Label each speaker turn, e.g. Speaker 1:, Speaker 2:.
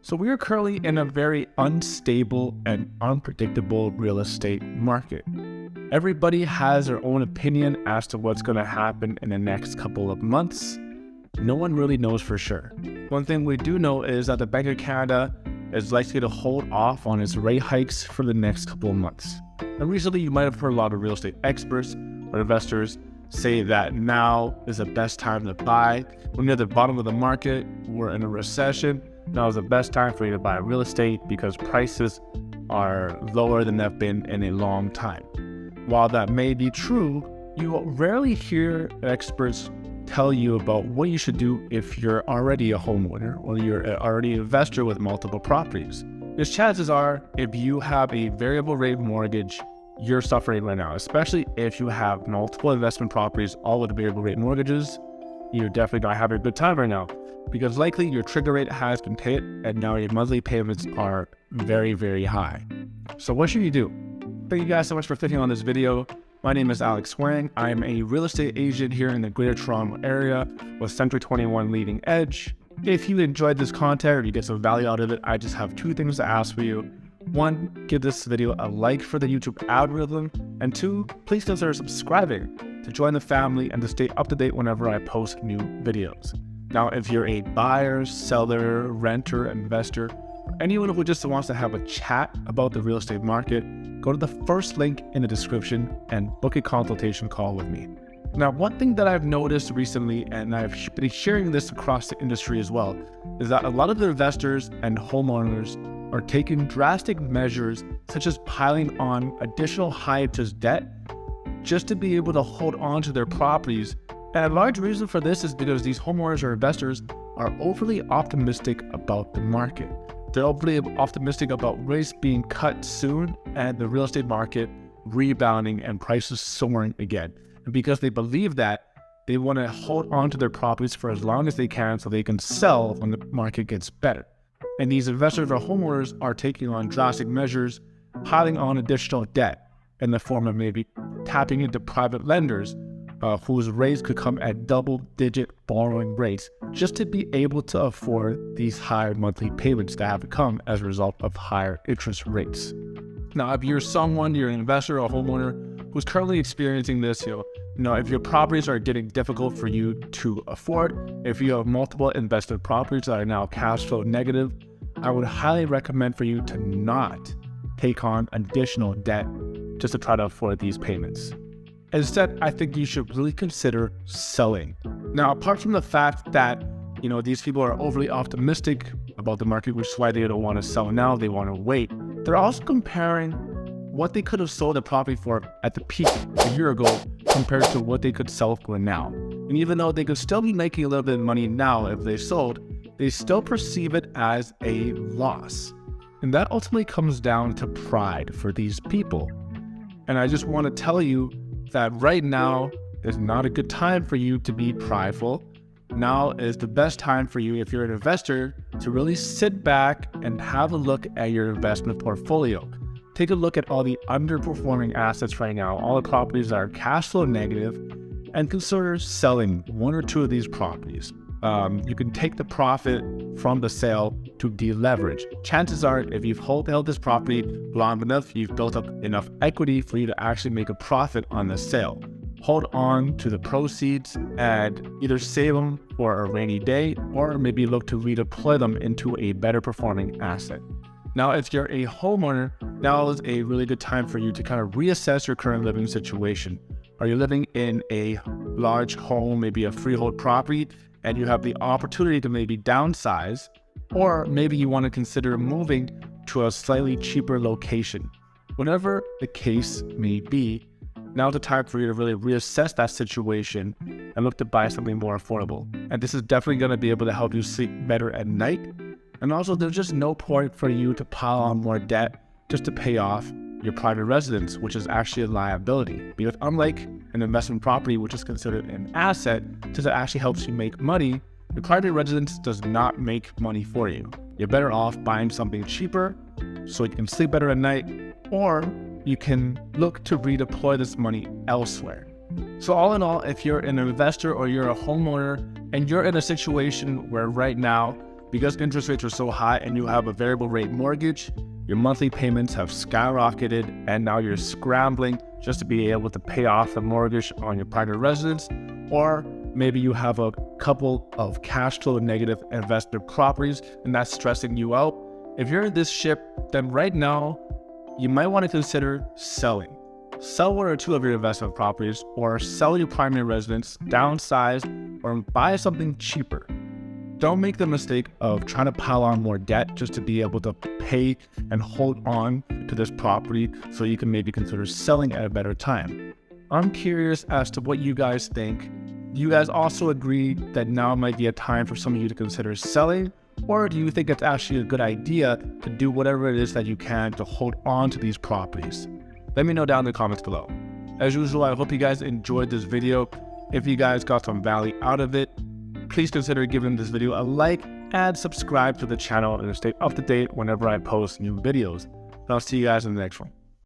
Speaker 1: So we are currently in a very unstable and unpredictable real estate market. Everybody has their own opinion as to what's going to happen in the next couple of months. No one really knows for sure. One thing we do know is that the Bank of Canada is likely to hold off on its rate hikes for the next couple of months. And recently you might have heard a lot of real estate experts or investors say that now is the best time to buy. We're near the bottom of the market, we're in a recession. Now is the best time for you to buy real estate because prices are lower than they've been in a long time. While that may be true, you rarely hear experts tell you about what you should do if you're already a homeowner or you're already an investor with multiple properties. Because chances are, if you have a variable rate mortgage, you're suffering right now, especially if you have multiple investment properties, all with variable rate mortgages. You're definitely not having a good time right now because likely your trigger rate has been hit and now your monthly payments are very, very high. So what should you do? Thank you guys so much for clicking on this video. My name is Alex Wang. I am a real estate agent here in the Greater Toronto area with Century 21 Leading Edge. If you enjoyed this content or you get some value out of it, I just have two things to ask for you. One, give this video a like for the YouTube algorithm. And two, please consider subscribing to join the family and to stay up to date whenever I post new videos. Now, if you're a buyer, seller, renter, investor, or anyone who just wants to have a chat about the real estate market, go to the first link in the description and book a consultation call with me. Now, one thing that I've noticed recently, and I've been sharing this across the industry as well, is that a lot of the investors and homeowners are taking drastic measures such as piling on additional high-interest debt just to be able to hold on to their properties. And a large reason for this is because these homeowners or investors are overly optimistic about the market. They're overly optimistic about rates being cut soon and the real estate market rebounding and prices soaring again. And because they believe that, they want to hold on to their properties for as long as they can so they can sell when the market gets better. And these investors or homeowners are taking on drastic measures, piling on additional debt in the form of maybe tapping into private lenders whose rates could come at double-digit borrowing rates just to be able to afford these higher monthly payments that have to come as a result of higher interest rates. Now, if you're an investor or a homeowner who's currently experiencing this, if your properties are getting difficult for you to afford, if you have multiple investment properties that are now cash flow negative, I would highly recommend for you to not take on additional debt just to try to afford these payments. Instead, I think you should really consider selling. Now, apart from the fact that, these people are overly optimistic about the market, which is why they don't want to sell now, they want to wait. They're also comparing what they could have sold the property for at the peak a year ago compared to what they could sell for now. And even though they could still be making a little bit of money now if they sold, they still perceive it as a loss. And that ultimately comes down to pride for these people. And I just want to tell you that right now is not a good time for you to be prideful. Now is the best time for you, if you're an investor, to really sit back and have a look at your investment portfolio. Take a look at all the underperforming assets right now, all the properties that are cash flow negative, and consider selling one or two of these properties. You can take the profit from the sale to deleverage. Chances are, if you've held this property long enough, you've built up enough equity for you to actually make a profit on the sale. Hold on to the proceeds and either save them for a rainy day or maybe look to redeploy them into a better performing asset. Now, if you're a homeowner, now is a really good time for you to kind of reassess your current living situation. Are you living in a large home, maybe a freehold property, and you have the opportunity to maybe downsize, or maybe you want to consider moving to a slightly cheaper location? Whatever the case may be, now's the time for you to really reassess that situation and look to buy something more affordable. And this is definitely going to be able to help you sleep better at night. And also, there's just no point for you to pile on more debt just to pay off your private residence, which is actually a liability. Because unlike an investment property, which is considered an asset, since it actually helps you make money, your private residence does not make money for you. You're better off buying something cheaper so you can sleep better at night, or you can look to redeploy this money elsewhere. So all in all, if you're an investor or you're a homeowner and you're in a situation where right now because interest rates are so high and you have a variable rate mortgage, your monthly payments have skyrocketed and now you're scrambling just to be able to pay off the mortgage on your primary residence. Or maybe you have a couple of cash flow negative investment properties and that's stressing you out. If you're in this ship, then right now you might want to consider selling. Sell one or two of your investment properties, or sell your primary residence, downsize, or buy something cheaper. Don't make the mistake of trying to pile on more debt just to be able to pay and hold on to this property so you can maybe consider selling at a better time. I'm curious as to what you guys think. Do you guys also agree that now might be a time for some of you to consider selling? Or do you think it's actually a good idea to do whatever it is that you can to hold on to these properties? Let me know down in the comments below. As usual, I hope you guys enjoyed this video. If you guys got some value out of it, please consider giving this video a like and subscribe to the channel and stay up to date whenever I post new videos. I'll see you guys in the next one.